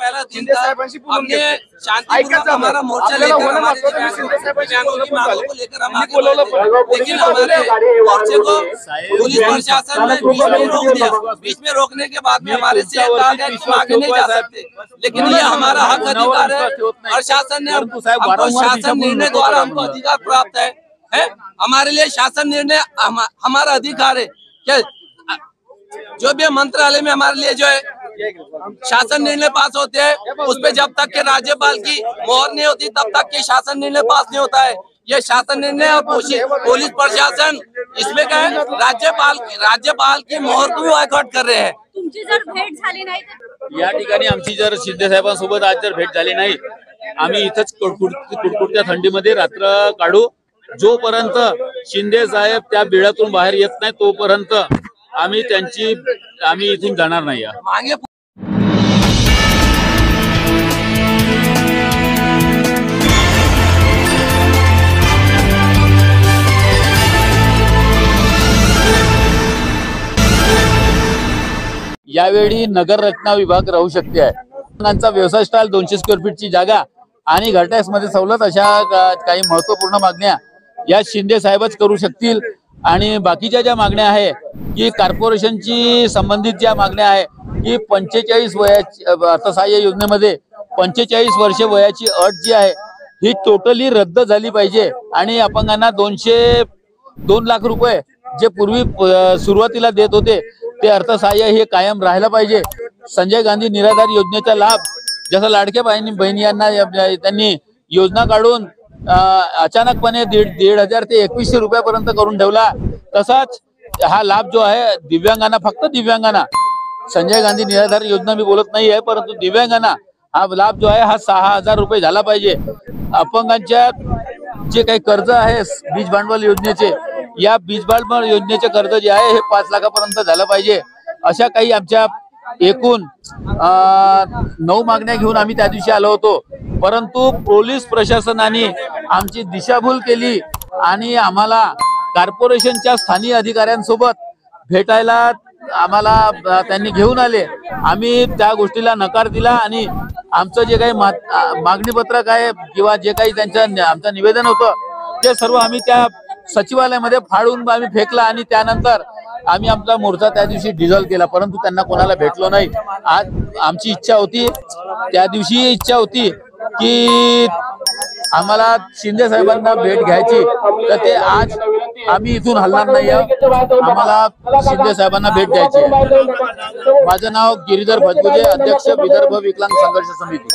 पहला दिन था, हमने शांतिपूर्वक हमारा मोर्चा लेकर हमारे मांगों को लेकर हम आगे बढ़े, लेकिन हमारे मोर्चे को पुलिस प्रशासन ने बीच में रोक दिया। बीच में रोकने के बाद में हमारे से कहा गया कि तुम आगे नहीं जा सकते, लेकिन ये हमारा हक अधिकार है और शासन ने हमको शासन निर्णय द्वारा हमको अधिकार प्राप्त है। हमारे लिए शासन निर्णय हमारा अधिकार है। क्या जो भी मंत्रालय में हमारे लिए जो है शासन निर्णय पास होते हैं, उसपे जब तक के राज्यपाल की मोहर नहीं होती तब तक के शासन निर्णय पास नहीं होता है। ये शासन निर्णय और पुलिस प्रशासन इसमें क्या है, राज्यपाल की मोहर को भी बॉयकॉट कर रहे हैं। तुमची जर भेट झाली नाही तर या ठिकाणी आमची जर शिंदे साहेबांसोबत आज जर भेट झाली नाही, आम्ही इथंच कुडकुडत्या थंडीमध्ये रात्र काढू। जोपर्यंत शिंदे साहेब त्या बिळातून बाहेर येत नाही तोपर्यंत आम्ही इथून जाणार नाही। मागे यावेळी नगर रचना विभाग राहू शकते आहे। व्यवसाय स्टॉल 200 स्क्वेअर फीटची जागा आणि घर टॅक्स मध्ये सवलत अशा काही महत्त्वपूर्ण मागण्या या शिंदे साहेबच करू शकतील। आणि बाकीच्या ज्या मागण्या आहे की कॉर्पोरेशनची संबंधित ज्या मागण्या आहे की 45 वयाची अर्थसहाय्य योजनेमध्ये 45 वर्षे वयाची अट जी आहे ही टोटली रद्द झाली पाहिजे आणि अपंगांना 2 लाख रुपये जे पूर्वी सुरुवातीला देत होते ते अर्थसहाय्य हे कायम राहायला पाहिजे। संजय गांधी निराधार योजनेचा लाभ जसं लाडक्या बहिणी यांना त्यांनी योजना काढून अचानकपणे 1,500 ते 2,100 रुपयापर्यंत करून ठेवला, तसाच हा लाभ जो आहे दिव्यांगांना, फक्त दिव्यांगांना, संजय गांधी निराधार योजना मी बोलत नाही आहे, परंतु दिव्यांगांना हा लाभ जो आहे हा 6,000 रुपये झाला पाहिजे। अपंगांच्या जे काही कर्ज आहे बीज भांडवल योजनेचे, या बीज भांडवल योजनेचे कर्ज जे आहे हे 5 लाखापर्यंत झालं पाहिजे। अशा काही आमच्या एकूण 9 मागण्या घेऊन आम्ही त्या दिवशी आलो होतो, परंतु पोलीस प्रशासनाने आमची दिशाभूल केली आणि आम्हाला कॉर्पोरेशनच्या स्थानिक अधिकाऱ्यांसोबत भेटायला आम्हाला त्यांनी घेऊन आले। आम्ही त्या गोष्टीला नकार दिला आणि आमचं जे काही मागणी पत्रक आहे किंवा जे काही आमचं निवेदन होतं ते सर्व आम्ही त्या सचिवालयामध्ये फाडून आम्ही फेकला आणि त्यानंतर आम्ही आमचा मोर्चा त्या दिवशी डिझॉल्व केला, परंतु त्यांना कोणाला भेटलो नाही। आज आमची इच्छा होती, त्या दिवशी इच्छा होती की आम्हाला शिंदे साहेबांना भेट घ्यायची, तर ते आज आम्ही इथून हलणार नाही, आम्हाला शिंदे साहेबांना भेट द्यायची। माझं नाव गिरीधर भजबुजे, अध्यक्ष विदर्भ विकलांग संघर्ष समिती।